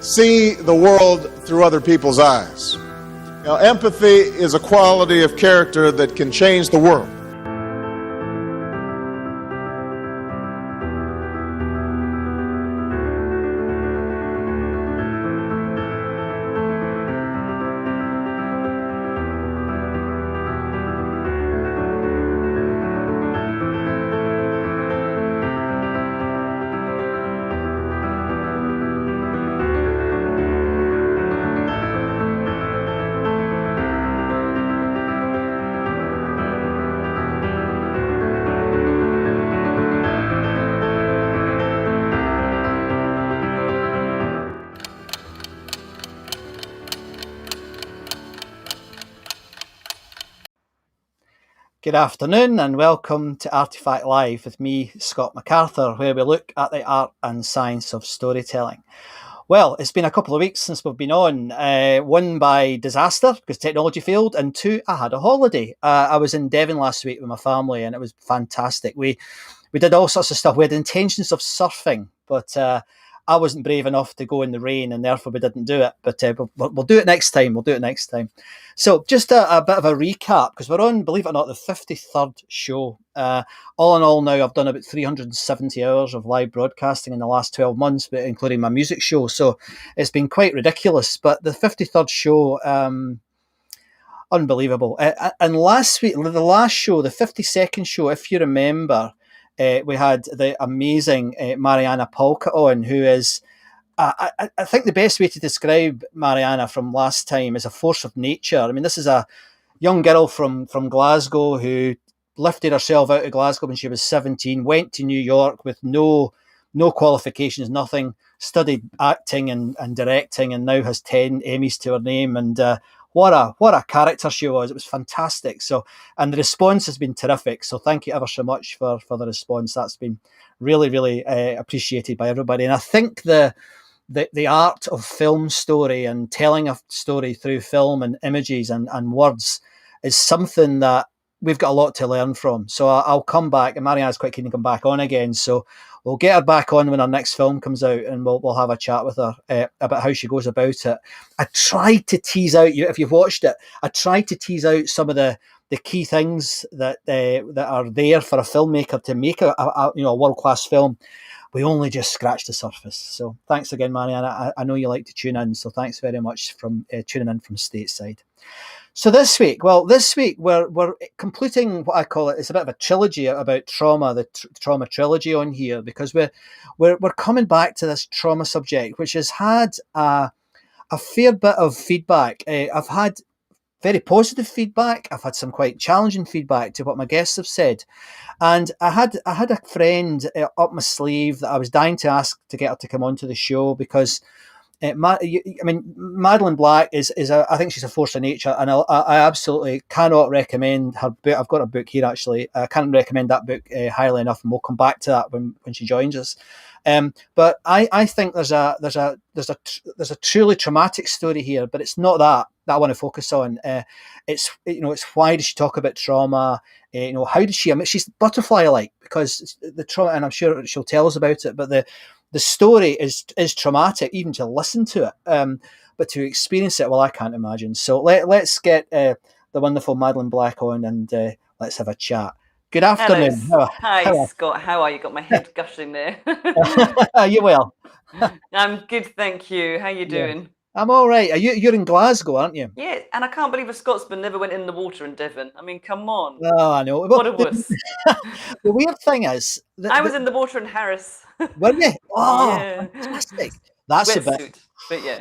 see the world through other people's eyes. Now, empathy is a quality of character that can change the world. Good afternoon and welcome to Artefact Live with me, Scott MacArthur, where we look at the art and science of storytelling. Well, it's been a couple of weeks since we've been on, one by disaster because technology failed, and two, I had a holiday. I was in Devon last week with my family and it was fantastic. We did all sorts of stuff. We had intentions of surfing, but I wasn't brave enough to go in the rain and therefore we didn't do it. But we'll do it next time. We'll do it next time. So just a bit of a recap, because we're on, believe it or not, the 53rd show. All in all now, I've done about 370 hours of live broadcasting in the last 12 months, but including my music show. So it's been quite ridiculous. But the 53rd show, unbelievable. And last week, the last show, the 52nd show, if you remember, we had the amazing Mariana Polka on, who is, I think the best way to describe Mariana from last time is a force of nature. I mean, this is a young girl from Glasgow who lifted herself out of Glasgow when she was 17, went to New York with no qualifications, nothing, studied acting and directing, and now has 10 Emmys to her name. And what a character she was. It was fantastic. So, and the response has been terrific. So thank you ever so much for the response. That's been really, really appreciated by everybody. And I think the art of film story and telling a story through film and images and words is something that we've got a lot to learn from. So I'll come back, and Mariana's quite keen to come back on again. So we'll get her back on when our next film comes out, and we'll have a chat with her about how she goes about it. I tried to tease out, if you've watched it, I tried to tease out some of the key things that are there for a filmmaker to make a world-class film. We only just scratched the surface. So thanks again, Mariana. I know you like to tune in, so thanks very much from tuning in from stateside. So this week we're completing what I call it. It's a bit of a trilogy about trauma, the trauma trilogy on here, because we're coming back to this trauma subject, which has had a fair bit of feedback. I've had very positive feedback. I've had some quite challenging feedback to what my guests have said. And I had a friend up my sleeve that I was dying to ask to get her to come onto the show, because Madeleine Black is I think she's a force of nature, and I absolutely cannot recommend her book. I've got a book here actually. I can't recommend that book highly enough, and we'll come back to that when she joins us. But I think there's a truly traumatic story here, but it's not that I want to focus on. It's why does she talk about trauma? How did she? I mean, she's butterfly-like because the trauma, and I'm sure she'll tell us about it. But the story is traumatic even to listen to it, but to experience it, well, I can't imagine. So let's get the wonderful Madeleine Black on, and let's have a chat. Good afternoon. Hi, Scott. How are you? Got my head gushing there. Are you well? I'm good, thank you. How you doing? Yeah. I'm all right. You're in Glasgow, aren't you? Yeah, and I can't believe a Scotsman never went in the water in Devon. I mean, come on. Oh, I know. What a wuss. The weird thing is... I was in the water in Harris. Were you? Oh, yeah. Fantastic. That's a bit... Suit, but yeah.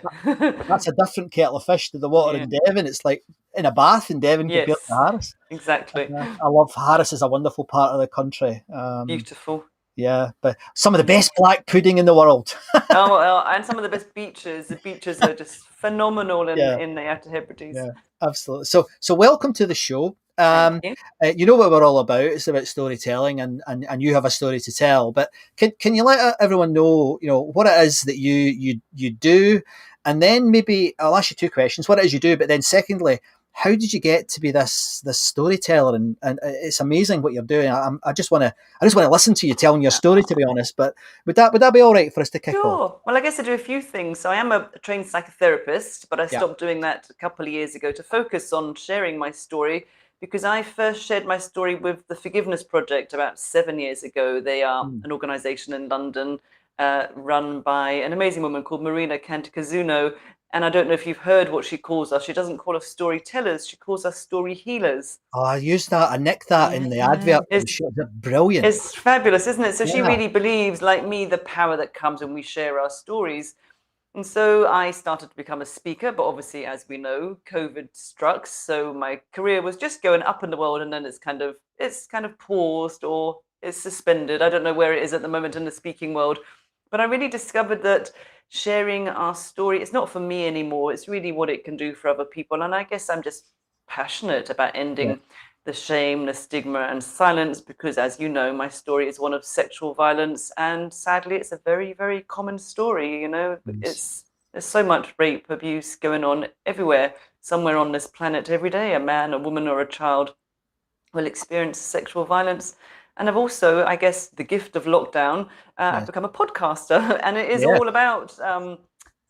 That's a different kettle of fish to the water in Devon. It's like in a bath in Devon compared to Harris. Exactly. I love Harris. Is a wonderful part of the country. Beautiful. Yeah, but some of the best black pudding in the world. And some of the best beaches. The beaches are just phenomenal in the Outer Hebrides. Yeah, absolutely. So welcome to the show. You know what we're all about. It's about storytelling, and you have a story to tell. But can you let everyone know, what it is that you do, and then maybe I'll ask you two questions: what it is you do, but then secondly, how did you get to be this storyteller? And it's amazing what you're doing. I just want to listen to you telling your story, to be honest. But would that be all right for us to kick off? Sure. Well, I guess I do a few things. So I am a trained psychotherapist, but I Yeah. stopped doing that a couple of years ago to focus on sharing my story, because I first shared my story with the Forgiveness Project about 7 years ago. They are an organization in London run by an amazing woman called Marina Cantacuzino. And I don't know if you've heard what she calls us. She doesn't call us storytellers. She calls us story healers. Oh, I used that. I nicked that in the advert. It's Brilliant. It's fabulous, isn't it? So she Yeah. really believes, like me, the power that comes when we share our stories. And so I started to become a speaker, but obviously, as we know, COVID struck. So my career was just going up in the world, and then it's kind of paused or it's suspended. I don't know where it is at the moment in the speaking world. But I really discovered that sharing our story, it's not for me anymore. It's really what it can do for other people. And I guess I'm just passionate about Yeah. ending the shame, the stigma, and silence, because, as you know, my story is one of sexual violence, and sadly, it's a very, very common story. Yes. There's so much rape, abuse going on everywhere, somewhere on this planet every day. A man, a woman, or a child will experience sexual violence. And I've also, I guess, the gift of lockdown, I've become a podcaster, and it is Yeah. all about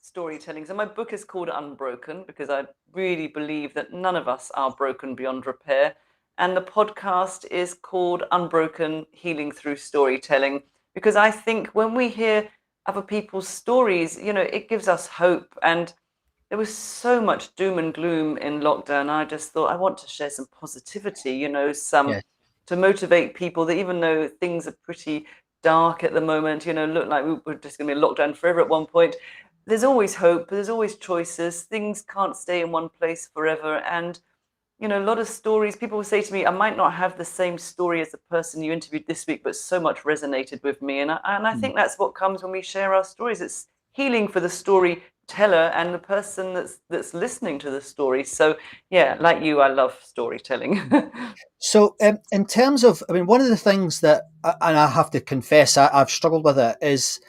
storytelling. So my book is called Unbroken, because I really believe that none of us are broken beyond repair. And the podcast is called Unbroken: Healing Through Storytelling, because I think when we hear other people's stories, it gives us hope. And there was so much doom and gloom in lockdown. I just thought, I want to share some positivity, some Yeah. to motivate people, that even though things are pretty dark at the moment, look like we're just going to be locked down forever at one point, there's always hope, there's always choices. Things can't stay in one place forever. And a lot of stories, people will say to me, I might not have the same story as the person you interviewed this week, but so much resonated with me. And I think that's what comes when we share our stories. It's healing for the storyteller and the person that's listening to the story. So yeah, like you, I love storytelling. So, in terms of, I mean, one of the things that, and I have to confess, I've struggled with it is,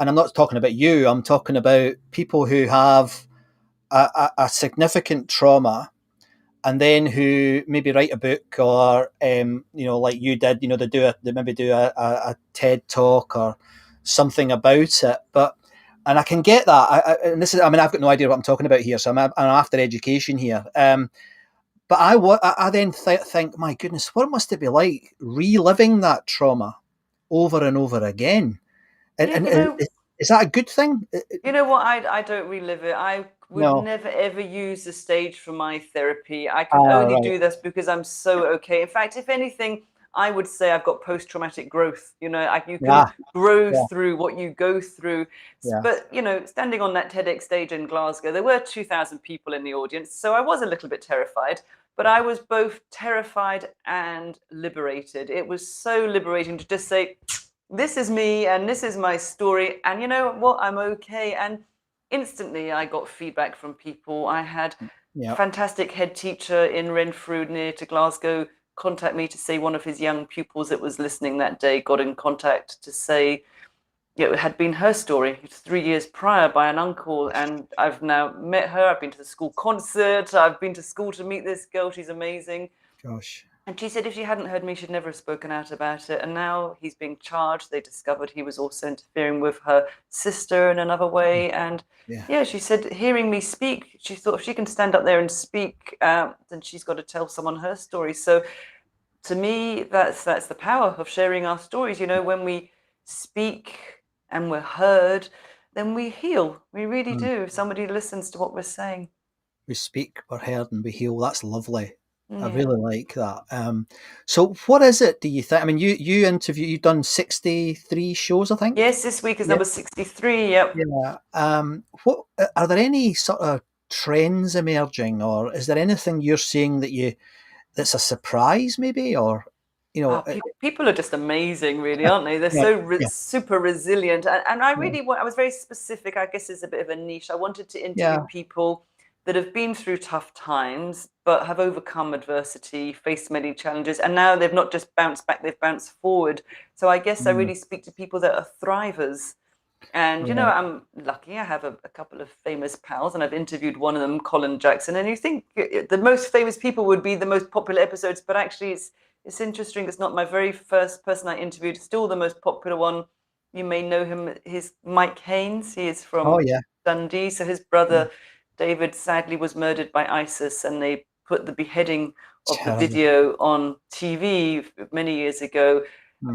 and I'm not talking about you, I'm talking about people who have a significant trauma, and then who maybe write a book, or like you did, they maybe do a TED talk or something about it. But and I can get that. And this is, I mean, I've got no idea what I'm talking about here, so I'm after education here. But I then think, my goodness, what must it be like reliving that trauma over and over again? And, Yeah, is that a good thing? you know what? I don't relive it. I would No. never ever use the stage for my therapy. I can Ah, only right. do this because I'm so okay. In fact, if anything, I would say I've got post-traumatic growth. You can Yeah. grow Yeah. through what you go through. Yeah. But standing on that TEDx stage in Glasgow, there were 2,000 people in the audience, so I was a little bit terrified. But I was both terrified and liberated. It was so liberating to just say, this is me and this is my story, and you know what, I'm okay. And instantly I got feedback from people. I had a Yeah. fantastic head teacher in Renfrew near to Glasgow contact me to say one of his young pupils that was listening that day got in contact to say it had been her story 3 years prior by an uncle, and I've now met her. I've been to the school concert, I've been to school to meet this girl. She's amazing. Gosh. And she said if she hadn't heard me, she'd never have spoken out about it. And now he's being charged. They discovered he was also interfering with her sister in another way. And Yeah. yeah, she said, hearing me speak, she thought if she can stand up there and speak, then she's got to tell someone her story. So to me, that's the power of sharing our stories. When we speak and we're heard, then we heal. We really Mm. do. If somebody listens to what we're saying. We speak, we're heard, and we heal. That's lovely. I Yeah. really like that. So what is it, do you think? I mean, you've done 63 shows, I think. Yes, this week is Yeah. number 63. Yep. Yeah. What are there any sort of trends emerging, or is there anything you're seeing that's a surprise, maybe, or you know? Oh, people are just amazing, really, aren't they? They're Yeah. so Yeah. super resilient. And Yeah. I was very specific. I guess is a bit of a niche. I wanted to interview Yeah. people that have been through tough times, but have overcome adversity, faced many challenges, and now they've not just bounced back, they've bounced forward. So I guess I Mm. really speak to people that are thrivers. And, Yeah. I'm lucky. I have a couple of famous pals, and I've interviewed one of them, Colin Jackson. And you think the most famous people would be the most popular episodes, but actually, it's interesting. It's not my very first person I interviewed. Still, the most popular one. You may know him. He's Mike Haynes. He is Oh from yeah. Dundee. So his brother David sadly was murdered by ISIS, and they put the beheading of the Terrible. video on TV many years ago.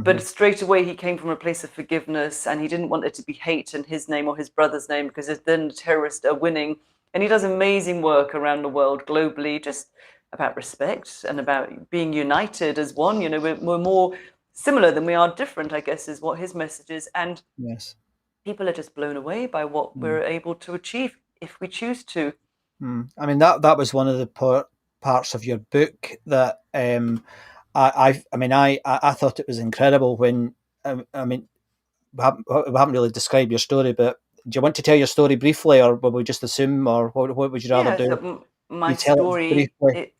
But straight away, he came from a place of forgiveness, and he didn't want there to be hate in his name or his brother's name, because then the terrorists are winning. And he does amazing work around the world, globally, just about respect and about being united as one. We're more similar than we are different, I guess, is what his message is. And Yes. people are just blown away by what we're able to achieve if we choose to. I mean, that was one of the parts of your book that I thought it was incredible when I mean we haven't really described your story, but do you want to tell your story briefly, or will we just assume, or what would you rather Yeah, do? so my You tell it story, briefly.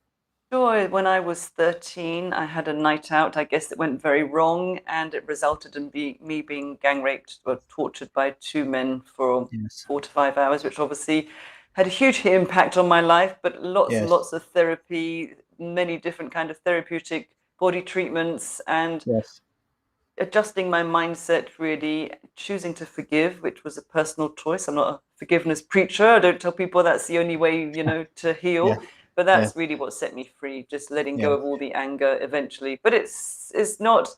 sure, when I was 13, I had a night out, I guess, that went very wrong, and it resulted in me being gang raped or tortured by two men for Yes. 4 to 5 hours, which obviously had a huge impact on my life, but lots and Yes. lots of therapy, many different kind of therapeutic body treatments, and Yes. adjusting my mindset, really choosing to forgive, which was a personal choice. I'm not a forgiveness preacher. I don't tell people that's the only way, to Yeah. heal. But Yeah. that's really what set me free, just letting Yeah. go of all the anger eventually. But it's not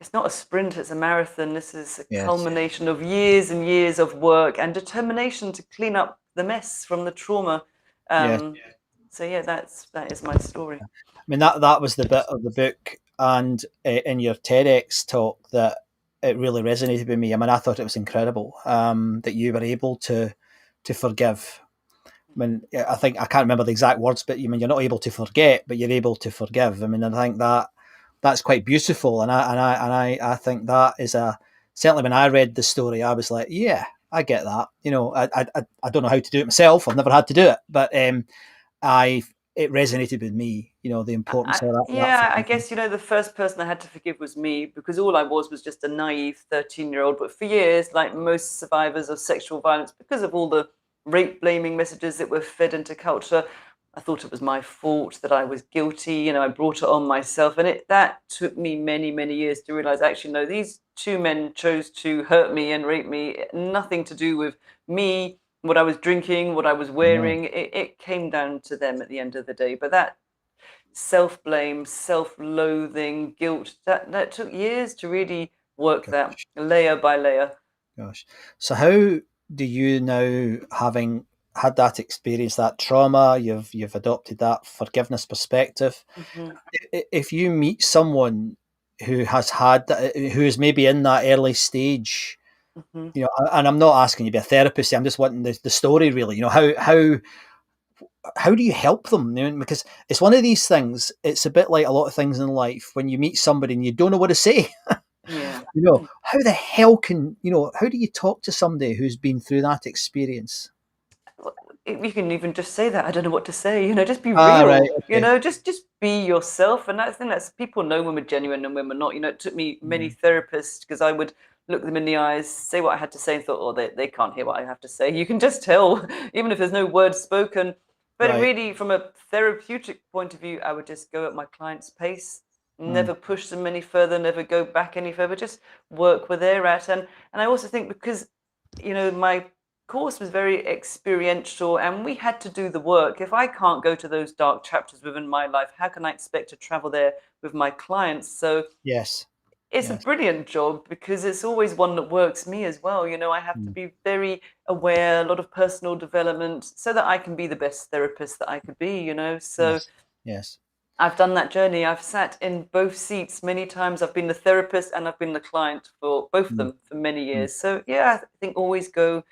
a sprint, it's a marathon. This is a Yes. culmination of years and years of work and determination to clean up the mess from the trauma. Yes. So yeah, that is my story. I mean, that was the bit of the book and in your TEDx talk that it really resonated with me. I mean, I thought it was incredible that you were able to forgive. I mean, I think I can't remember the exact words, but you mean you're not able to forget, but you're able to forgive. I mean, I think that's quite beautiful, and I think that is a certainly when I read the story, I was like, yeah, I get that. I don't know how to do it myself. I've never had to do it, but I it resonated with me. The importance of that Yeah, I forgiveness. guess, the first person I had to forgive was me, because all I was just a naive 13-year-old. But for years, like most survivors of sexual violence, because of all the rape blaming messages that were fed into culture, I thought it was my fault, that I was guilty. I brought it on myself. And that took me many, many years to realize, actually, no, these two men chose to hurt me and rape me. Nothing to do with me, what I was drinking, what I was No, wearing. It came down to them at the end of the day. But that self-blame, self-loathing, guilt, that took years to really work that gosh, layer by layer. gosh. So how do you now, having had that experience, that trauma, you've adopted that forgiveness perspective. Hmm. If you meet someone who has had that, who is maybe in that early stage, Hmm. and I'm not asking you to be a therapist. I'm just wanting the story really. How do you help them? Because it's one of these things. It's a bit like a lot of things in life. When you meet somebody and you don't know what to say, Yeah. how the hell can how do you talk to somebody who's been through that experience? You can even just say that. I don't know what to say. Just be Ah, right, real. okay. Just be yourself. And that's the thing, that's people know when we're genuine and when we're not. It took me many Mm, therapists, because I would look them in the eyes, say what I had to say, and thought, oh, they can't hear what I have to say. You can just tell, even if there's no words spoken. But right. really, from a therapeutic point of view, I would just go at my client's pace, Mm, never push them any further, never go back any further, just work where they're at. And I also think, because my course was very experiential, and we had to do the work. If I can't go to those dark chapters within my life, how can I expect to travel there with my clients? So yes. it's a Yes. brilliant job, because it's always one that works me as well. I have to Mm, be very aware, a lot of personal development, so that I can be the best therapist that I could be. So yes. Yes. I've done that journey. I've sat in both seats many times. I've been the therapist and I've been the client for both of Mm, them for many mm, years. So yeah, I think always go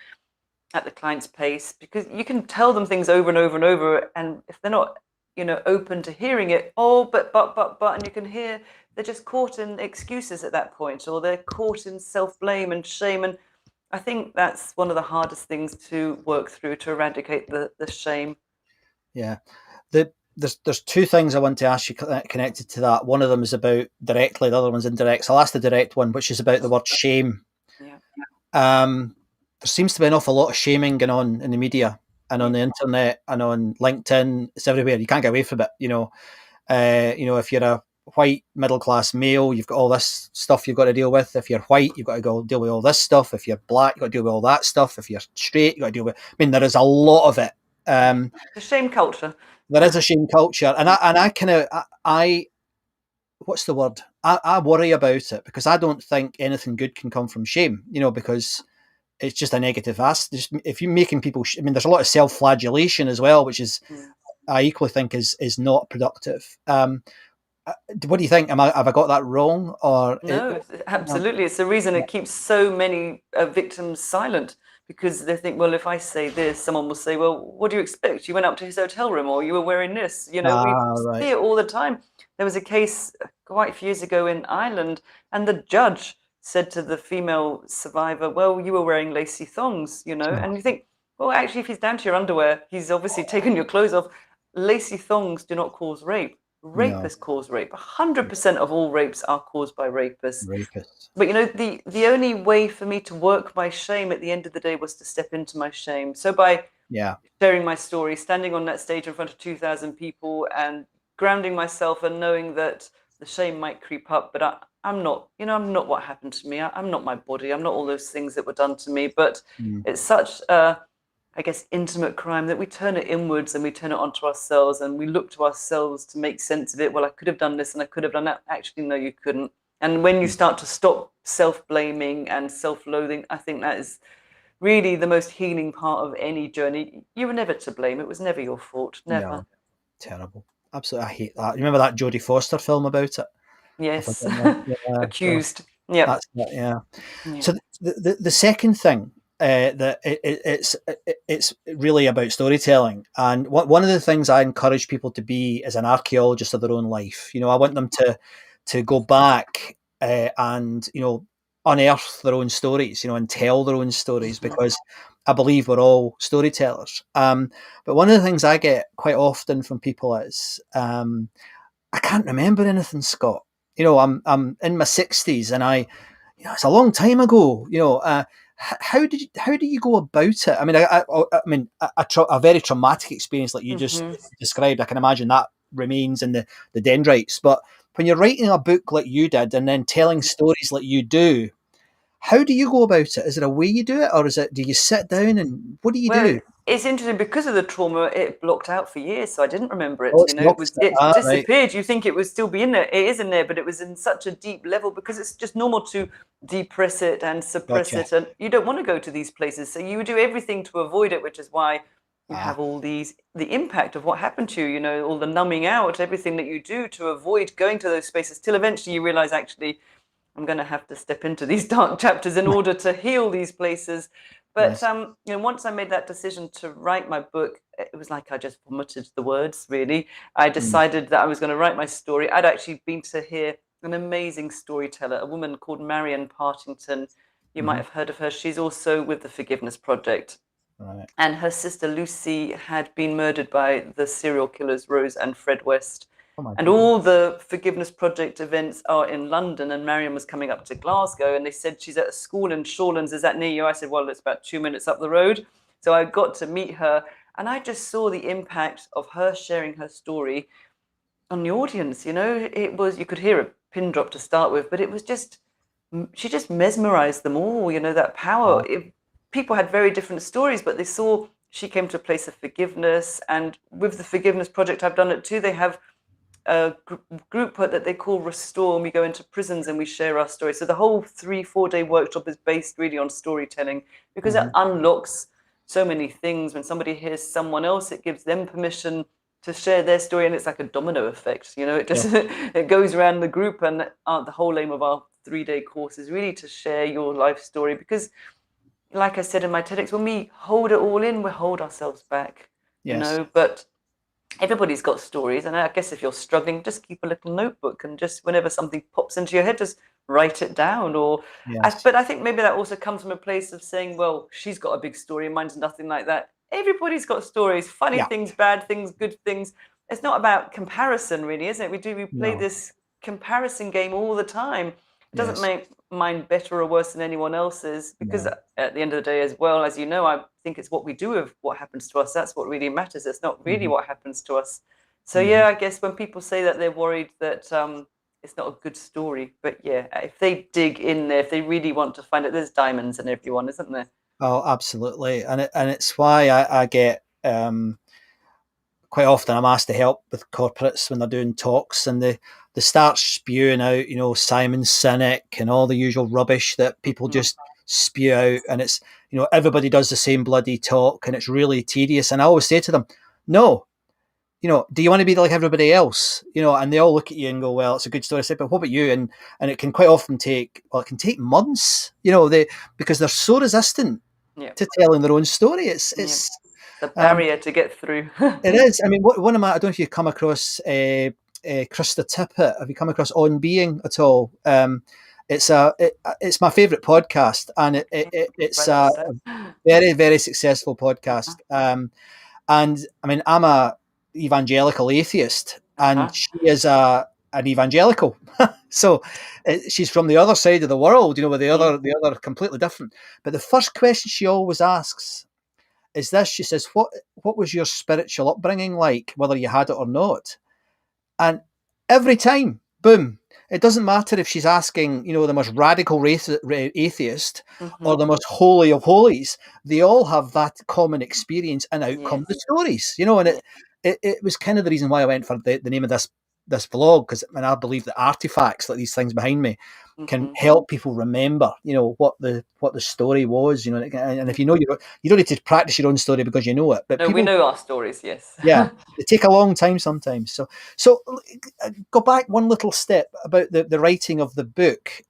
at the client's pace, because you can tell them things over and over and over, and if they're not open to hearing it, oh, but, and you can hear they're just caught in excuses at that point, or they're caught in self-blame and shame. And I think that's one of the hardest things to work through, to eradicate the shame. yeah. There's two things I want to ask you connected to that. One of them is about directly, the other one's indirect. So I'll ask the direct one, which is about the word shame. Yeah. There seems to be an awful lot of shaming going on in the media and on the internet and on LinkedIn. It's everywhere. You can't get away from it. If you're a white middle class male, you've got all this stuff you've got to deal with. If you're white, you've got to go deal with all this stuff. If you're black, you've got to deal with all that stuff. If you're straight, you've got to deal with. I mean, there is a lot of it. The shame culture. There is a shame culture, and I kind of what's the word? I worry about it because I don't think anything good can come from shame. Because it's just a negative aspect. If you're making people, I mean, there's a lot of self-flagellation as well, which is I equally think is not productive. What do you think? Have I got that wrong? Or no, absolutely. It's the reason it keeps so many victims silent, because they think, well, if I say this, someone will say, well, what do you expect? You went up to his hotel room, or you were wearing this. We right. see it all the time. There was a case quite a few years ago in Ireland, and the judge said to the female survivor, well, you were wearing lacy thongs, and you think, well, actually, if he's down to your underwear, he's obviously taken your clothes off. Lacy thongs do not cause rape. Rapists cause rape. 100% of all rapes are caused by rapists. But the only way for me to work my shame at the end of the day was to step into my shame. So by sharing my story, standing on that stage in front of 2,000 people and grounding myself and knowing that the shame might creep up, but I'm not, I'm not what happened to me. I'm not my body. I'm not all those things that were done to me. But it's such I guess, intimate crime that we turn it inwards and we turn it onto ourselves and we look to ourselves to make sense of it. Well, I could have done this and I could have done that. Actually, no, you couldn't. And when you start to stop self-blaming and self-loathing, I think that is really the most healing part of any journey. You were never to blame. It was never your fault. Never. No. Terrible. Absolutely. I hate that. You remember that Jodie Foster film about it? Yes. Accused. Yeah. That's it, yeah. So the second thing, that it's really about storytelling, and one of the things I encourage people to be is an archaeologist of their own life. I want them to go back and unearth their own stories, and tell their own stories, because I believe we're all storytellers. But one of the things I get quite often from people is I can't remember anything, Scott. I'm in my 60s, and it's a long time ago. How do you go about it? I mean, a very traumatic experience like you just described, I can imagine that remains in the dendrites. But when you're writing a book like you did and then telling stories like you do, how do you go about it? Is there a way you do it, or do you sit down and what do you do? It's interesting because of the trauma. It blocked out for years, so I didn't remember it. It disappeared. Right. You think it would still be in there. It is in there, but it was in such a deep level because it's just normal to depress it and suppress it, and you don't want to go to these places. So you do everything to avoid it, which is why you have all the impact of what happened to you. All the numbing out, everything that you do to avoid going to those spaces, till eventually you realize, actually, I'm going to have to step into these dark chapters in order to heal these places. But once I made that decision to write my book, it was like I just vomited the words, really. I decided that I was going to write my story. I'd actually been to hear an amazing storyteller, a woman called Marion Partington. You might have heard of her. She's also with the Forgiveness Project. Right. And her sister Lucy had been murdered by the serial killers Rose and Fred West. And all the Forgiveness Project events are in London, and Marion was coming up to Glasgow, and they said she's at a school in Shawlands. Is that near you? I said, well, it's about 2 minutes up the road. So I got to meet her, and I just saw the impact of her sharing her story on the audience. It was, you could hear a pin drop to start with, but it was just, she just mesmerized them all, that power. People had very different stories, but they saw she came to a place of forgiveness. And with the Forgiveness Project, I've done it too. They have a group that they call Restore, and we go into prisons and we share our story. So the whole 3-4 day workshop is based really on storytelling, because it unlocks so many things. When somebody hears someone else, it gives them permission to share their story, and it's like a domino effect. It just it goes around the group. And the whole aim of our 3-day course is really to share your life story, because like I said in my TEDx, when we hold it all in, we hold ourselves back. But everybody's got stories, and I guess if you're struggling, just keep a little notebook, and just whenever something pops into your head, just write it down. But I think maybe that also comes from a place of saying, well, she's got a big story, mine's nothing like that. Everybody's got stories, funny things, bad things, good things. It's not about comparison, really, isn't it? We play this comparison game all the time. It doesn't Yes. make mine better or worse than anyone else's, because No. at the end of the day, as well, as you know, I think it's what we do with what happens to us. That's what really matters. It's not really Hmm. what happens to us. So Hmm. yeah, I guess when people say that they're worried that it's not a good story, but yeah, if they dig in there, if they really want to find it, there's diamonds in everyone, isn't there? Oh, absolutely, and it's why I get quite often I'm asked to help with corporates when they're doing talks, and they start spewing out, Simon Sinek and all the usual rubbish that people Mhm. just spew out, and it's everybody does the same bloody talk, and it's really tedious. And I always say to them, no, do you want to be like everybody else? And they all look at you and go, well, it's a good story. I said, but what about you? And it can quite often it can take months, because they're so resistant Yeah, to telling their own story. yeah. It's The um, barrier to get through. it is. I mean, one of my, I don't know if you've come across Krista Tippett. Have you come across On Being at all? It's my favourite podcast, and it's Right, a that's it. very, very successful Uh-huh. podcast. And I mean, I'm a evangelical atheist, Uh-huh. and she is an evangelical. So she's from the other side of the world, where Mm. the other completely different. But the first question she always asks is this. She says, what was your spiritual upbringing like, whether you had it or not? And every time, boom, it doesn't matter if she's asking, the most radical atheist or Mhm. the most holy of holies, they all have that common experience, and out come the Yes. stories, and Yeah. it was kind of the reason why I went for the name of this vlog, because I believe that artifacts like these things behind me can Mhm. help people remember, what the story was, and Yeah. if you don't need to practice your own story because you know it, but No, we people, know our stories, yes. yeah, they take a long time sometimes. So go back one little step about the writing of the book.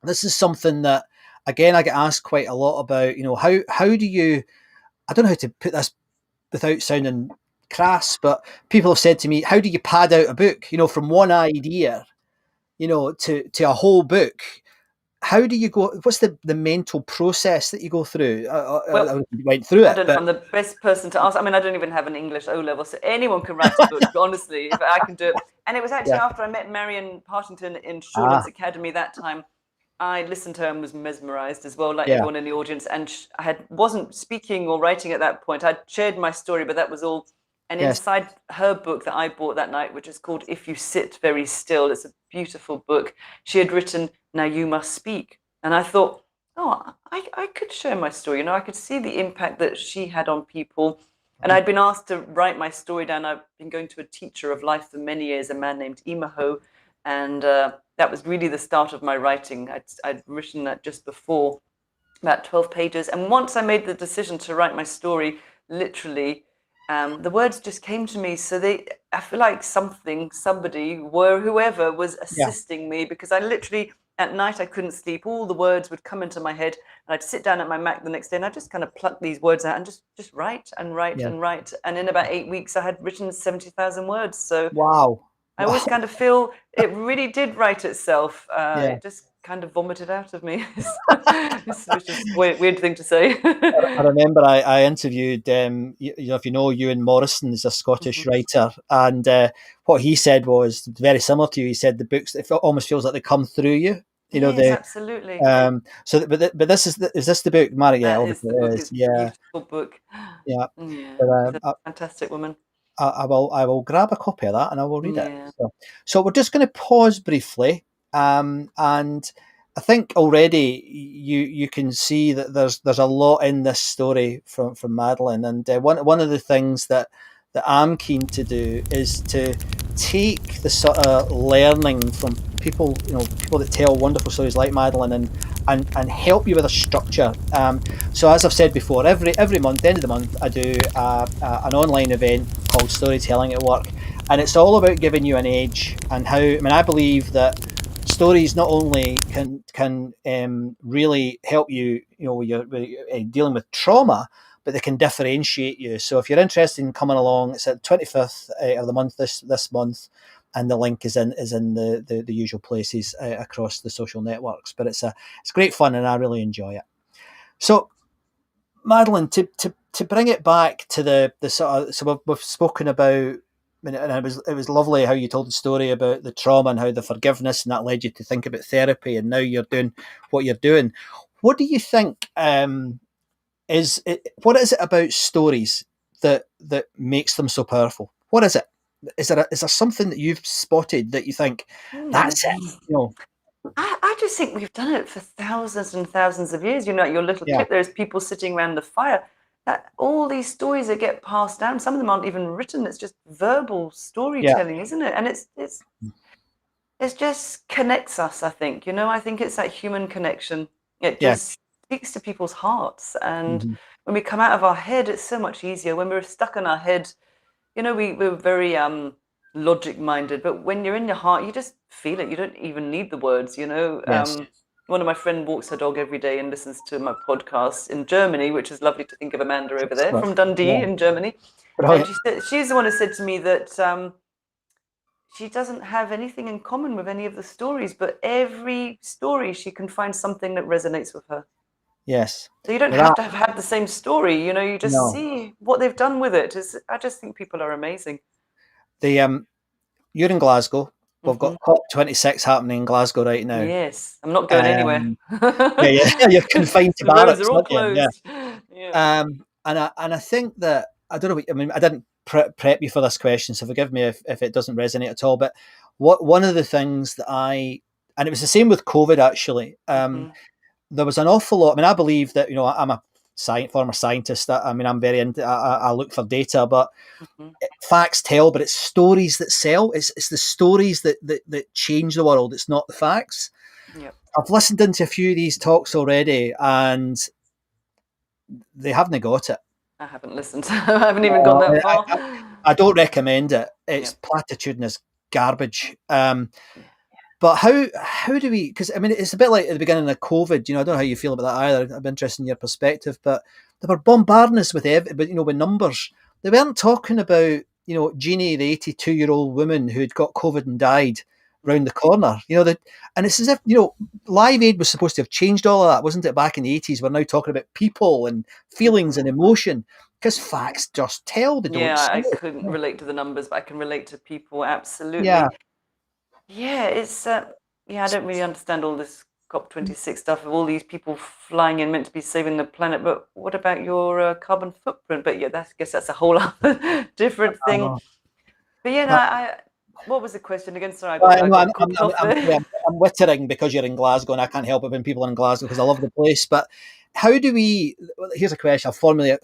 This is something that, again, I get asked quite a lot about. How do you? I don't know how to put this without sounding crass, but people have said to me, "How do you pad out a book? From one idea, to a whole book." How do you go? What's the mental process that you go through? I Well, went through I it, don't know if but I'm the best person to ask. I mean, I don't even have an English O level, so anyone can write a book, honestly, if I can do it. And it was actually yeah, after I met Marion Partington in ah, Shorelands Academy that time. I listened to her and was mesmerized as well, like yeah, everyone in the audience. And wasn't speaking or writing at that point. I'd shared my story, but that was all. And yes, inside her book that I bought that night, which is called If You Sit Very Still, it's a beautiful book. She had written, Now You Must Speak. And I thought, oh, I could share my story. I could see the impact that she had on people. And mhm, I'd been asked to write my story down. I've been going to a teacher of life for many years, a man named Imaho. And that was really the start of my writing. I'd written that just before, about 12 pages. And once I made the decision to write my story, literally, the words just came to me. So I feel like somebody, whoever was yeah, assisting me, because I literally, at night, I couldn't sleep. All the words would come into my head, and I'd sit down at my Mac the next day, and I just kind of pluck these words out and just write and write yeah. and write. And in about 8 weeks, I had written 70,000 words. So Wow, I always wow, kind of feel it really did write itself. yeah. It just kind of vomited out of me, which is a weird thing to say. I remember I interviewed, if you know Ewan Morrison is a Scottish Mhm. writer, and what he said was very similar to you. He said the books, it almost feels like they come through you. Yes, The absolutely. but this is this the book, Mark? Yeah, That is obviously the it book. is. It's a Yeah, beautiful book. yeah. Yeah, But she's a fantastic woman. I will grab a copy of that and I will read it. Yeah. So we're just going to pause briefly, and I think already you can see that there's a lot in this story from Madeleine, and one of the things that I'm keen to do is to take the sort of learning from people, people that tell wonderful stories like Madeleine, and help you with a structure. So as I've said before, every month, end of the month, I do an online event called Storytelling at Work, and it's all about giving you an edge and how. I mean, I believe that stories not only can really help you, when you're dealing with trauma, but they can differentiate you. So if you're interested in coming along, it's at 25th of the month this month, and the link is in the usual places across the social networks. But it's great fun, and I really enjoy it. So Madeline, to bring it back to the sort of, so we've spoken about and it was lovely how you told the story about the trauma and how the forgiveness and that led you to think about therapy, and now you're doing what you're doing. What do you think what is it about stories that makes them so powerful? What is it? Is there something that you've spotted that you think that's it? You know, I just think we've done it for thousands and thousands of years. You know, your little yeah, clip, there's people sitting around the fire. That all these stories that get passed down, some of them aren't even written. It's just verbal yeah, storytelling, isn't it? And it just connects us, I think. You know, I think it's that human connection. It yeah, just speaks to people's hearts. And hmm when we come out of our head, it's so much easier. When we're stuck in our head, you know, we're very logic minded, but when you're in your heart, you just feel it. You don't even need the words, you know. yes, One of my friends walks her dog every day and listens to my podcast in Germany, which is lovely to think of Amanda over there excellent. from Dundee Yeah, in Germany. And brilliant. she's the one who said to me that she doesn't have anything in common with any of the stories, but every story she can find something that resonates with her. Yes, So you don't now have that to have had the same story, you know, you just no, see what they've done with it. I just think people are amazing. the you're in Glasgow. We've got Hmm. COP26 happening in Glasgow right now. Yes, I'm not going anywhere. Um, yeah, yeah, you're confined to The roads are barracks, all aren't you? Yeah. closed. Yeah. And I think that I don't know. I mean, I didn't prep you for this question, so forgive me if it doesn't resonate at all. But one of the things that and it was the same with COVID actually. Hmm. There was an awful lot. I mean, I believe that I'm a former scientist. I mean, I'm very into. I look for data, but Hmm. facts tell. But it's stories that sell. It's the stories that change the world. It's not the facts. Yep. I've listened into a few of these talks already, and they haven't got it. I haven't listened. I haven't even gone No, that far. I don't recommend it. It's Yep. platitudinous garbage. Yeah. But how do we? Because I mean, it's a bit like at the beginning of COVID. I don't know how you feel about that either. I'm interested in your perspective. But they were bombarding us with numbers. They weren't talking about Jeannie, the 82-year-old woman who'd got COVID and died round the corner. And it's as if Live Aid was supposed to have changed all of that, wasn't it? Back in the 80s, we're now talking about people and feelings Hmm. and emotion because facts just tell. They don't Yeah, I sell. couldn't relate to the numbers, but I can relate to people Yeah. absolutely. Yeah, it's yeah, I don't really understand all this COP26 stuff of all these people flying in meant to be saving the planet, but what about your carbon footprint? But yeah, I guess that's a whole other different thing. Uh, But yeah, no, but what was the question again? Sorry, I no, got caught off sorry, there. I'm wittering because you're in Glasgow and I can't help it when people are in Glasgow because I love the place. But how do we? Here's a question.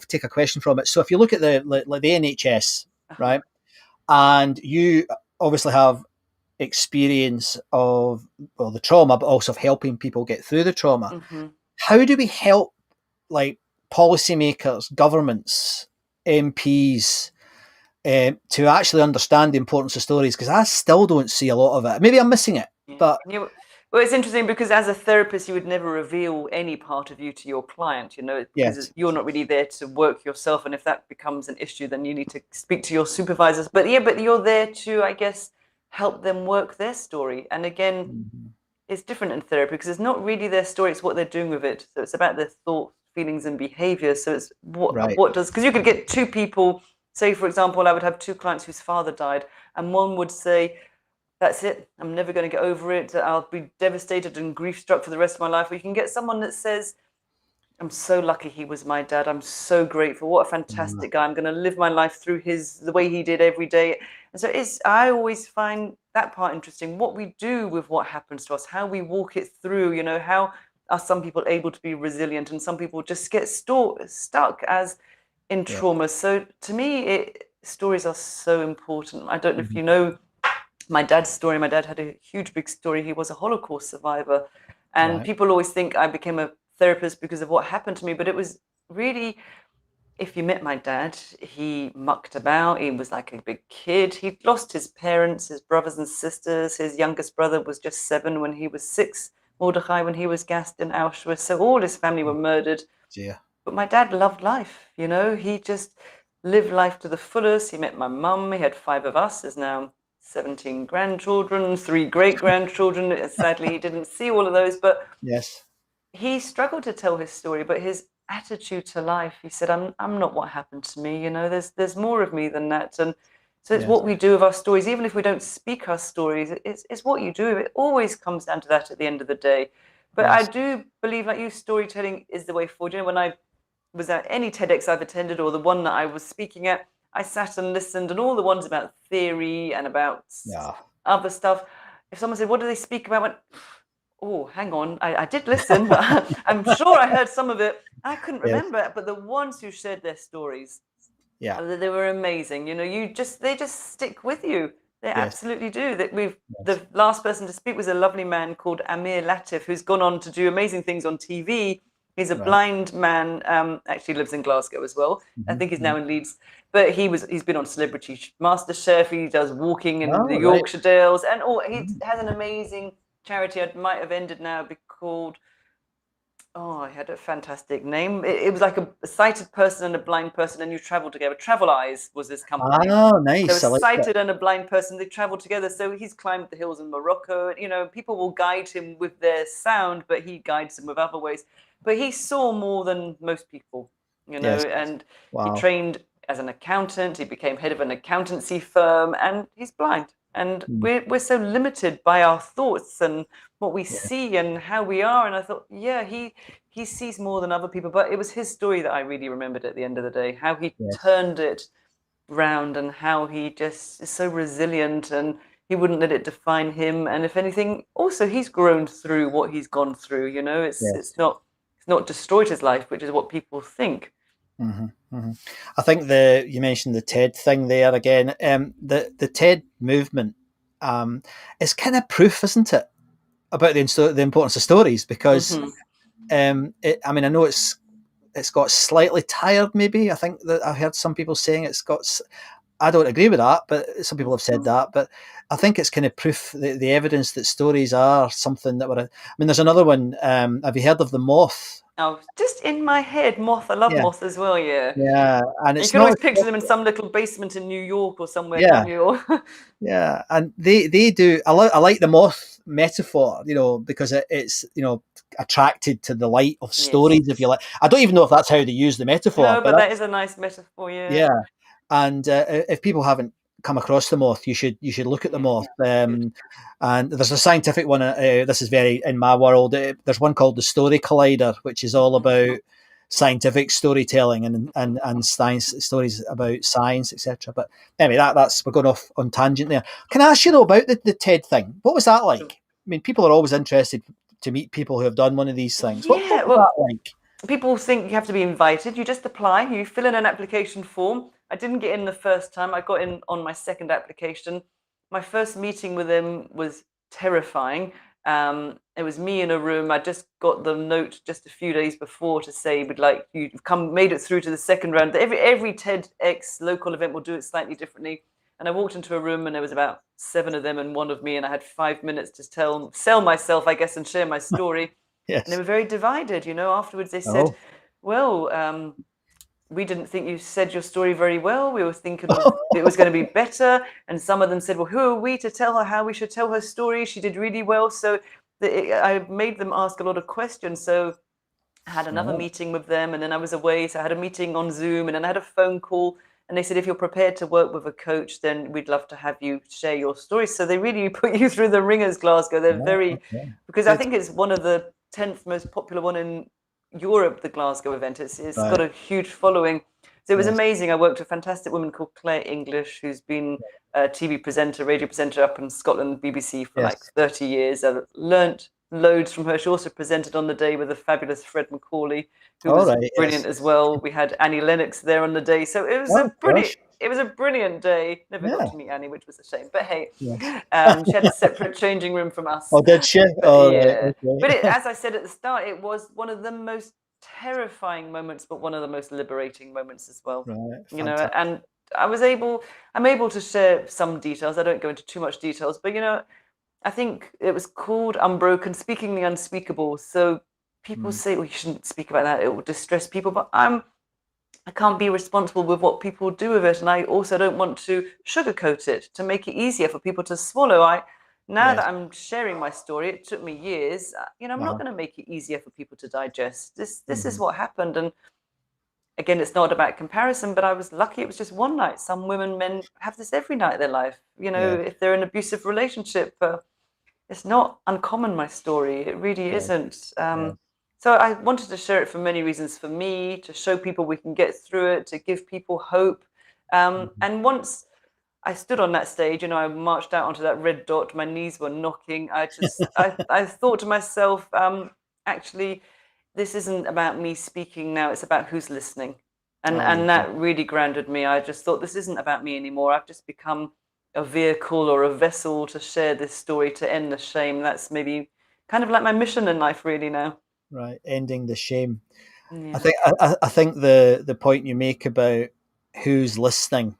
Take a question from it. So if you look at the NHS, Uh-huh. right, and you obviously have experience of the trauma, but also of helping people get through the trauma. Hmm. How do we help like policymakers, governments, MPs? To actually understand the importance of stories because I still don't see a lot of it. Maybe I'm missing it, Yeah. but Yeah. Well, it's interesting because as a therapist, you would never reveal any part of you to your client, you know, because yes, you're not really there to work yourself. And if that becomes an issue, then you need to speak to your supervisors. But yeah, but you're there to, I guess, help them work their story. And again, Mhm. it's different in therapy because it's not really their story, it's what they're doing with it. So it's about their thoughts, feelings, and behavior. So it's Right. what does, because you could get two people, say, for example, I would have two clients whose father died, and one would say, that's it. I'm never going to get over it. I'll be devastated and grief struck for the rest of my life. Or you can get someone that says, I'm so lucky he was my dad. I'm so grateful. What a Mm, fantastic guy. I'm going to live my life through the way he did every day. And so I always find that part interesting. What we do with what happens to us, how we walk it through, how are some people able to be resilient and some people just get stuck as in yeah. trauma. So to me, stories are so important. I don't know if Mhm. you know my dad's story. My dad had a huge, big story. He was a Holocaust survivor. And Right. people always think I became a therapist because of what happened to me. But it was really, if you met my dad, he mucked about. He was like a big kid. He'd lost his parents, his brothers and sisters. His youngest brother was just 7 when he was 6, Mordechai, when he was gassed in Auschwitz. So all his family were murdered. Yeah. But my dad loved life, He just lived life to the fullest. He met my mum. He had 5 of us. There's now 17 grandchildren, 3 great grandchildren. Sadly, he didn't see all of those, but Yes. he struggled to tell his story. But his attitude to life, he said, I'm not what happened to me. There's more of me than that. And So it's Yes. what we do with our stories, even if we don't speak our stories, it's what you do. It always comes down to that at the end of the day. But I Yes. do believe, like you, storytelling is the way forward. You know, when I was at any TEDx I've attended or the one that I was speaking at, I sat and listened, and all the ones about theory and about Yeah. other stuff. If someone said, "What do they speak about?" I went, "Oh, hang on, I did listen, but I'm sure I heard some of it. I couldn't Yes. remember." But the ones who shared their stories, Yeah. they were amazing. You know, they just stick with you. They Yes. absolutely do. That Yes. the last person to speak was a lovely man called Amir Latif, who's gone on to do amazing things on TV. He's a Right. blind man. Actually lives in Glasgow as well. I think he's Mhm. now in Leeds. But he's been on Celebrity Master Chef. He does walking in the Oh, right. Yorkshire Dales, and he Mm. has an amazing charity. It might have ended now, be called. Oh, I had a fantastic name. It was like a sighted person and a blind person, and you travel together. TravelEyes was his company. Oh, So a nice. I like that. sighted and a blind person, they travel together. So he's climbed the hills in Morocco. You know, people will guide him with their sound, but he guides them with other ways. But he saw more than most people, you know, Yes. and he Wow. trained as an accountant. He became head of an accountancy firm, and he's blind. And Mm. we're so limited by our thoughts and what we Yeah. see and how we are. And I thought, yeah, he sees more than other people. But it was his story that I really remembered at the end of the day, how he Yes. turned it round and how he just is so resilient and he wouldn't let it define him. And if anything, also he's grown through what he's gone through. You know, Yes. it's not destroyed his life, which is what people think. Hmm. Hmm. I think you mentioned the TED thing there again. The TED movement is kind of proof, isn't it, about the importance of stories? Because Hmm. I mean, I know it's got slightly tired. Maybe I think that I heard some people saying it's got. I don't agree with that, but some people have said that. But I think it's kind of proof, the evidence that stories are something that I mean, there's another one. Have you heard of the moth? Oh, just in my head, moth. I love Yeah, moth as well. Yeah, yeah, and you it's can not. always picture them in some little basement in New York or somewhere, Yeah, can't you? yeah, and they do. I like the moth metaphor, because it's attracted to the light of Yes. stories. If you like, I don't even know if that's how they use the metaphor, No, but but that is a nice metaphor. Yeah. yeah. And if people haven't come across the moth, you should look at the Yeah. moth. Good. And there's a scientific one. This is very in my world. There's one called the Story Collider, which is all about scientific storytelling and science stories about science, etc. But anyway, that's we're going off on tangent there. Can I ask you though about the TED thing? What was that like? I mean, people are always interested to meet people who have done one of these things. What Yeah. was Well, that like? people think you have to be invited. You just apply, you fill in an application form. I didn't get in the first time. I got in on my second application. My first meeting with him was terrifying. It was me in a room. I just got the note just a few days before to say, "We'd like you've made it through to the second round." Every TEDx local event will do it slightly differently. And I walked into a room and there was about 7 of them and one of me, and I had 5 minutes to sell myself, I guess, and share my story. And they Yes. were very divided. You know, afterwards they said, Oh. well, we didn't think you said your story very well. We were thinking of it was going to be better. And some of them said, well, who are we to tell her how we should tell her story? She did really well. So I made them ask a lot of questions. So I had another Right. meeting with them, and then I was away. So I had a meeting on Zoom, and then I had a phone call. And they said, if you're prepared to work with a coach, then we'd love to have you share your story. So they really put you through the ringers, Glasgow. They're Right. very, Okay. because I Good. think it's one of the 10th most popular one in Europe, the Glasgow event. It's got Right. a huge following. So it was Yes. amazing. I worked with a fantastic woman called Claire English, who's been a TV presenter, radio presenter up in Scotland, BBC for like Yes. 30 years. I learnt loads from her. She also presented on the day with the fabulous Fred Macaulay, who All was right. brilliant Yes. as well. We had Annie Lennox there on the day. So Oh gosh. it was a brilliant day. Never got Yeah. to meet Annie, which was a shame. But hey, Yes. she had a separate changing room from us. Oh, did she? But All right. yeah, but Okay. as I said at the start, it was one of the most terrifying moments, but one of the most liberating moments as well. Right. You know, Fantastic. and I'm able to share some details. I don't go into too much details, but I think it was called Unbroken, Speaking the Unspeakable. So people Mm. say, well, you shouldn't speak about that. It will distress people, but I can't be responsible with what people do with it. And I also don't want to sugarcoat it to make it easier for people to swallow. Now Yes. that I'm sharing my story, it took me years. I'm not Uh-huh. going to make it easier for people to digest. This is Mhm. what happened, and again, it's not about comparison, but I was lucky it was just one night. Some women, men have this every night of their life. You know, Yeah. if they're in an abusive relationship, it's not uncommon, my story. It really Yeah. isn't. Yeah. So I wanted to share it for many reasons. For me, to show people we can get through it, to give people hope. And once I stood on that stage, you know, I marched out onto that red dot, my knees were knocking. I thought to myself, actually, this isn't about me speaking now, it's about who's listening. And Yeah. that really grounded me. I just thought, this isn't about me anymore. I've just become a vehicle or a vessel to share this story, to end the shame. That's maybe kind of like my mission in life, really, now. Right. Ending the shame. I Yeah. think I think the point you make about who's listening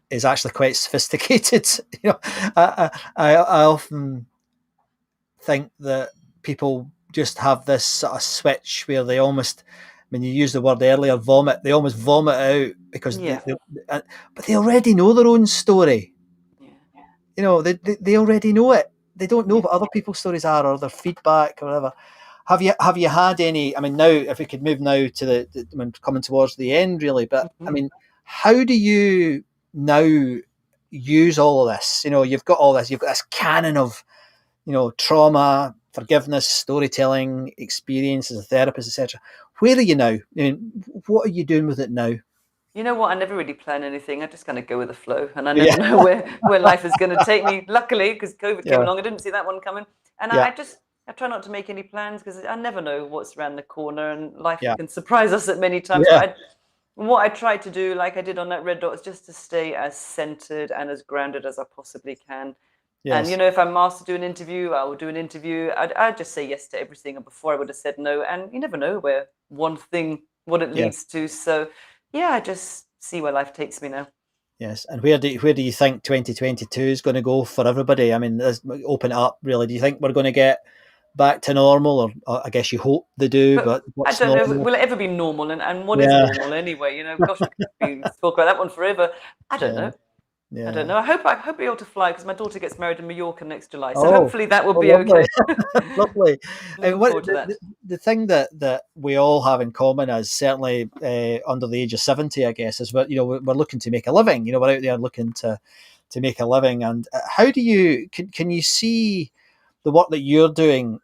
is actually quite sophisticated. You know, I often think that people just have this sort of switch where they almost, when you used the word earlier, vomit, they almost vomit out because Yeah. but they already know their own story. Yeah. You know, they already know it. They don't know Yeah. what other people's stories are or their feedback or whatever. Have you had any? I mean, now if we could move now to I mean, coming towards the end, really. But I Mhm. mean, how do you now use all of this? You know, you've got all this. You've got this canon of, you know, trauma, forgiveness, storytelling, experience as a therapist, etc. Where are you now? I mean, what are you doing with it now? You know what? I never really plan anything. I just kind of go with the flow, and I Yeah, never know where life is going to take me. Luckily, because COVID came yeah, along, I didn't see that one coming, and yeah, I try not to make any plans because I never know what's around the corner, and life yeah, can surprise us at many times. yeah, But what I try to do, like I did on that red dot, is just to stay as centered and as grounded as I possibly can. And you yes, know, if I'm asked to do an interview, I will do an interview. I'd just say yes to everything, and before I would have said no. And you never know where one thing, what it yeah, leads to. So yeah, I just see where life takes me now. yes. And where do you think 2022 is going to go for everybody? I mean, let's open it up. Really, do you think we're going to get back to normal, or I guess you hope they do, But but I what's don't know, normal? will it ever be normal? And what is Yeah, normal anyway? You know, gosh, we could talk about that one forever. I don't yeah, know. I don't yeah. know. I hope be able to fly because my daughter gets married in Mallorca next July. So Oh, hopefully that will oh, be lovely, okay. lovely. And Looking what forward to that. the thing that we all have in common is certainly under the age of 70, I guess, is what, you know, we're looking to make a living. You know, we're out there looking to make a living. And how do you can you see the work that you're doing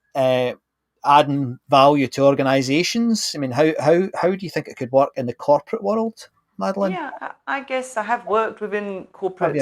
adding value to organisations? I mean, how do you think it could work in the corporate world, Madeline? Yeah, I guess I have worked within Have you? corporate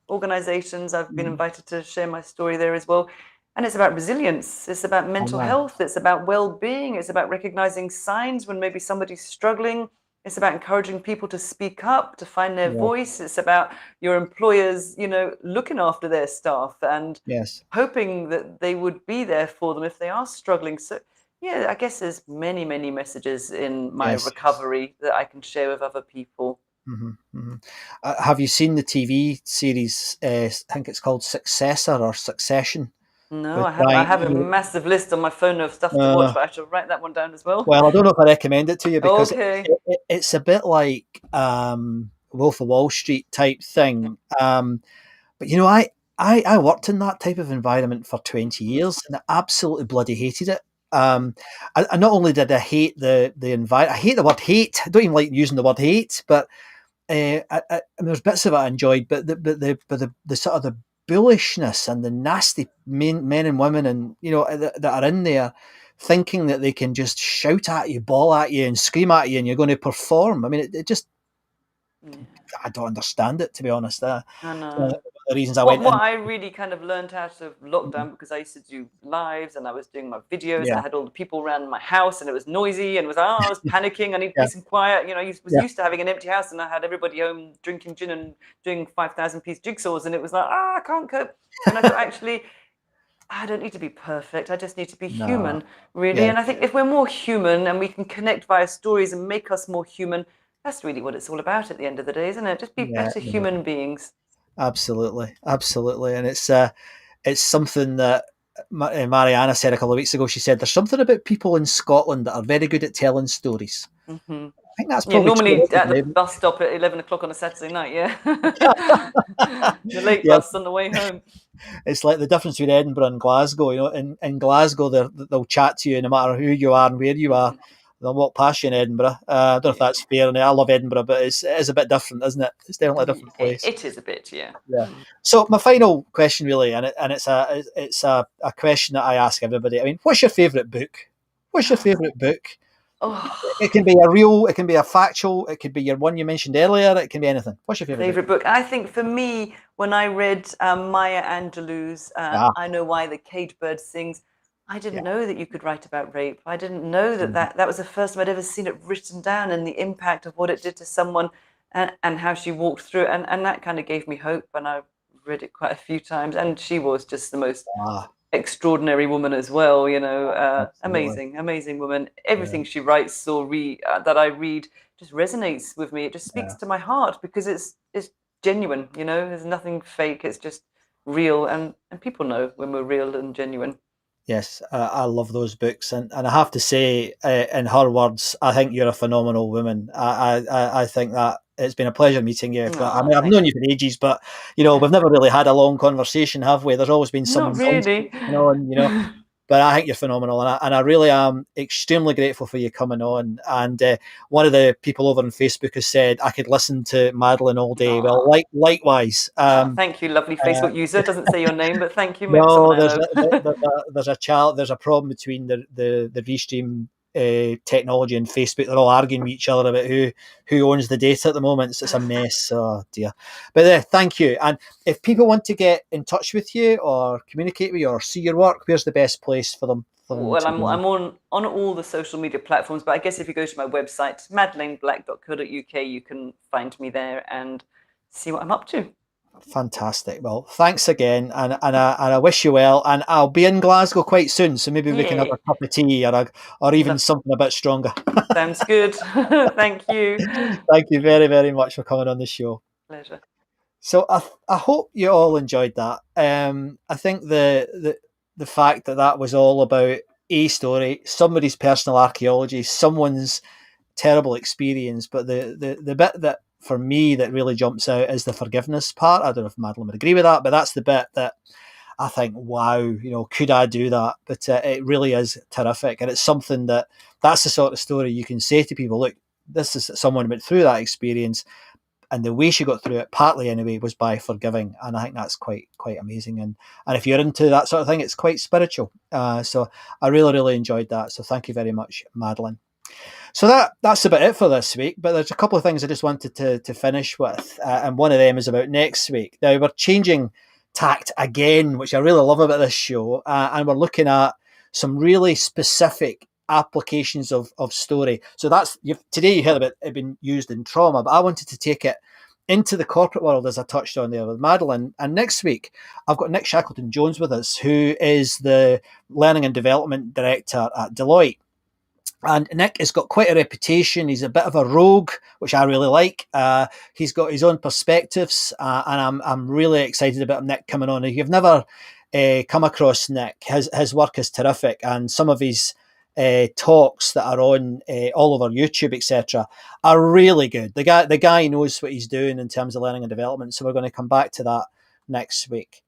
organizations. I've been Mm. invited to share my story there as well. And it's about resilience. It's about mental Ah, health. It's about well-being. It's about recognizing signs when maybe somebody's struggling. It's about encouraging people to speak up, to find their yeah. voice. It's about your employers, you know, looking after their staff and Yes. hoping that they would be there for them if they are struggling. So yeah, I guess there's many, many messages in my Yes. recovery that I can share with other people. Hmm. Hmm. Have you seen the TV series? I think it's called Successor or Succession No, with I haven't. I Brian. have a massive list on my phone of stuff to watch, Uh, but I shall write that one down as well. well, I don't know if I recommend it to you because Okay. it's a bit like Wolf of Wall Street type thing. But you know, I worked in that type of environment for 20 Mhm. years and I absolutely bloody hated it. I not only did I hate the environment, I hate the word hate. I don't even like using the word hate, but I mean, there's bits of it I enjoyed, but the sort of the bullishness and the nasty men and women, and you know, that are in there, thinking that they can just shout at you, bawl at you, and scream at you, and you're going to perform. I mean, it just Yeah, I don't understand it, to be honest. I One of know. the reasons I What went what in. I really kind of learned out of lockdown because I used to do lives and I was doing my videos and Yeah, I had all the people around my house and it was noisy and I was panicking. I need yeah, peace and quiet. You know, I was yeah. used to having an empty house and I had everybody home drinking gin and doing 5,000 piece jigsaws and it was like I can't cope. And I thought actually I don't need to be perfect. I just need to be No, human, really. yeah, And I think if we're more human and we can connect via stories and make us more human, that's really what it's all about at the end of the day, isn't it? Just be yeah, better yeah. human beings. Absolutely, absolutely, and it's something that Mariana said a couple of weeks ago. She said there's something about people in Scotland that are very good at telling stories. Hmm. I think that's Yeah, probably true normally of at the everybody. bus stop at 11 o'clock on a Saturday night, yeah. The late Yeah, bus on the way home. it's like the difference between Edinburgh and Glasgow. You know, in Glasgow, they'll chat to you no matter who you are and where you are. they'll walk past you in Edinburgh. I don't know if that's fair. And I love Edinburgh, but it is a bit different, isn't it? It's definitely a different place. It is a bit, yeah. Yeah. So my final question, really, and it's a question that I ask everybody. I mean, what's your favourite book? What's your favourite book? Oh, It can be a real, it can be a factual, it could be your one you mentioned earlier. It can be anything. What's your favourite book? I think for me, when I read Maya Angelou's Yeah. I Know Why the Caged Bird Sings, I didn't Yeah. know that you could write about rape. I didn't know that was the first time I'd ever seen it written down, and the impact of what it did to someone, and how she walked through it. And that kind of gave me hope. And I read it quite a few times. And she was just the most extraordinary woman as well, amazing woman. Everything she writes or that I read just resonates with me. It just speaks to my heart because it's genuine, there's nothing fake. It's just real, and people know when we're real and genuine. Yes, I love those books, and I have to say, in her words, I think you're a phenomenal woman. I think that it's been a pleasure meeting you. But I mean, I've known you for ages, but we've never really had a long conversation, have we? There's always been some Not really. But I think you're phenomenal, and I really am extremely grateful for you coming on. And one of the people over on Facebook has said I could listen to Madeleine all day. Well, likewise. Thank you, lovely Facebook user. It doesn't say your name, but thank you. No, there's a problem between the Restream technology and Facebook. They're all arguing with each other about who owns the data at the moment. So it's a mess. Oh dear. But thank you. And if people want to get in touch with you or communicate with you or see your work, where's the best place for them? Well, I'm on all the social media platforms, but I guess if you go to my website, madelineblack.co.uk, you can find me there and see what I'm up to. Fantastic. Well, thanks again, and I wish you well. And I'll be in Glasgow quite soon, so maybe we can have a cup of tea or even something a bit stronger. Sounds good. Thank you. Thank you very, very much for coming on the show. Pleasure. So I hope you all enjoyed that. I think the fact that was all about a story, somebody's personal archaeology, someone's terrible experience, but the bit that for me that really jumps out is the forgiveness part. I don't know if Madeleine would agree with that, but that's the bit that I think, wow, could I do that? But it really is terrific, and it's something that's the sort of story you can say to people. Look, this is someone who went through that experience, and the way she got through it, partly anyway, was by forgiving, and I think that's quite amazing. And if you're into that sort of thing, it's quite spiritual. So I really, really enjoyed that. So thank you very much, Madeleine. So that's about it for this week, but there's a couple of things I just wanted to finish with, and one of them is about next week. Now, we're changing tact again, which I really love about this show, and we're looking at some really specific applications of story. So today you heard about it being used in trauma, but I wanted to take it into the corporate world, as I touched on there with Madeleine. And next week, I've got Nick Shackleton-Jones with us, who is the Learning and Development Director at Deloitte. And Nick has got quite a reputation. He's a bit of a rogue, which I really like. He's got his own perspectives, and I'm really excited about Nick coming on. If you've never come across Nick, his work is terrific, and some of his talks that are on all over YouTube, etc., are really good. The guy knows what he's doing in terms of learning and development. So we're going to come back to that next week.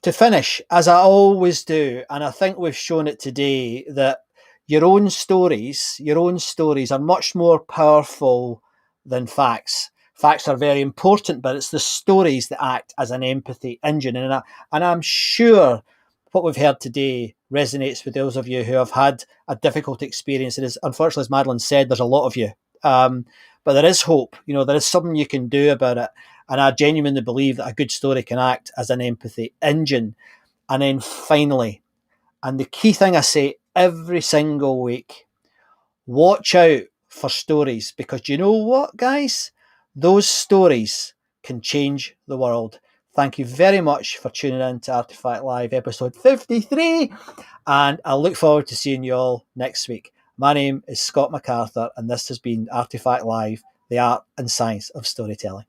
To finish, as I always do, and I think we've shown it today, that your own stories are much more powerful than facts. Facts are very important, but it's the stories that act as an empathy engine. And I'm sure what we've heard today resonates with those of you who have had a difficult experience. It is, unfortunately, as Madeleine said, there's a lot of you. But there is hope. There is something you can do about it. And I genuinely believe that a good story can act as an empathy engine. And then finally, and the key thing I say every single week, watch out for stories, because you know what, guys? Those stories can change the world. Thank you very much for tuning in to Artefact Live episode 53, and I look forward to seeing you all next week. My name is Scott MacArthur, and this has been Artefact Live, the art and science of storytelling.